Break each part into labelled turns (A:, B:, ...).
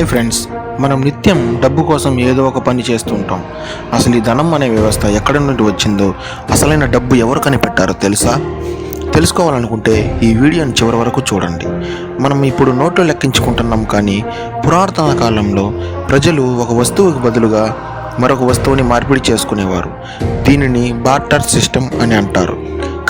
A: Hi friends, మనం నిత్యం డబ్బు కోసం ఏదో ఒక పని చేస్తుంటాం. అసలు ఈ ధనం అనే వ్యవస్థ ఎక్కడి నుండి వచ్చిందో, అసలైన డబ్బు ఎవరు కనిపెట్టారో తెలుసా? తెలుసుకోవాలనుకుంటే ఈ వీడియోని చివరి వరకు చూడండి. మనం ఇప్పుడు నోట్లు లెక్కించుకుంటున్నాం, కానీ పురాతన కాలంలో ప్రజలు ఒక వస్తువుకి బదులుగా మరొక వస్తువుని మార్పిడి చేసుకునేవారు. దీనిని బార్టర్ సిస్టమ్ అని అంటారు.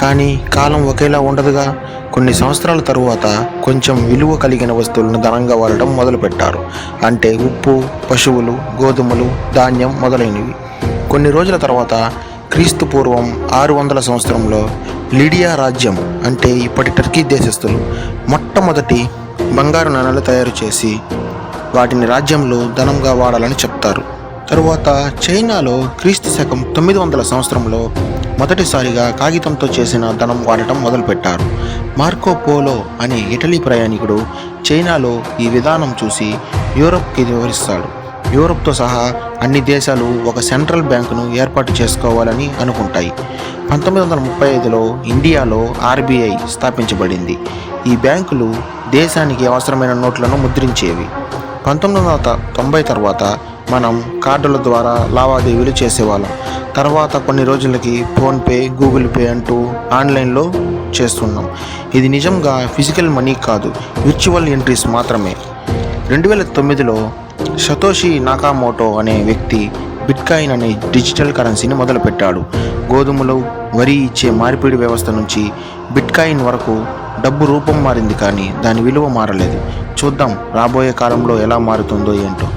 A: కానీ కాలం ఒకేలా ఉండదుగా. కొన్ని సంవత్సరాల తరువాత కొంచెం విలువ కలిగిన వస్తువులను ధనంగా వాడడం మొదలుపెట్టారు. అంటే ఉప్పు, పశువులు, గోధుమలు, ధాన్యం మొదలైనవి. కొన్ని రోజుల తర్వాత క్రీస్తు పూర్వం 600 సంవత్సరంలో లిడియా రాజ్యం, అంటే ఇప్పటి టర్కీ దేశస్థులు, మొట్టమొదటి బంగారు నాణేలు తయారు చేసి వాటిని రాజ్యంలో ధనంగా వాడాలని చెప్తారు. తరువాత చైనాలో క్రీస్తు శకం 900 సంవత్సరంలో మొదటిసారిగా కాగితంతో చేసిన ధనం వాడటం మొదలుపెట్టారు. మార్కో పోలో అనే ఇటలీ ప్రయాణికుడు చైనాలో ఈ విధానం చూసి యూరప్కి వివరిస్తాడు. యూరప్తో సహా అన్ని దేశాలు ఒక సెంట్రల్ బ్యాంకును ఏర్పాటు చేసుకోవాలని అనుకుంటాయి. 1935లో ఇండియాలో ఆర్బీఐ స్థాపించబడింది. ఈ బ్యాంకులు దేశానికి అవసరమైన నోట్లను ముద్రించేవి. 1990 తర్వాత మనం కార్డుల ద్వారా లావాదేవీలు చేసేవాళ్ళం. తర్వాత కొన్ని రోజులకి ఫోన్పే, గూగుల్ పే అంటూ ఆన్లైన్లో చేస్తున్నాం. ఇది నిజంగా ఫిజికల్ మనీ కాదు, విర్చువల్ ఎంట్రీస్ మాత్రమే. 2009లో సతోషి నాకామోటో అనే వ్యక్తి బిట్కాయిన్ అనే డిజిటల్ కరెన్సీని మొదలుపెట్టాడు. గోధుమలు, వరి ఇచ్చే మార్పిడి వ్యవస్థ నుంచి బిట్కాయిన్ వరకు డబ్బు రూపం మారింది, కానీ దాని విలువ మారలేదు. చూద్దాం రాబోయే కాలంలో ఎలా మారుతుందో ఏంటో.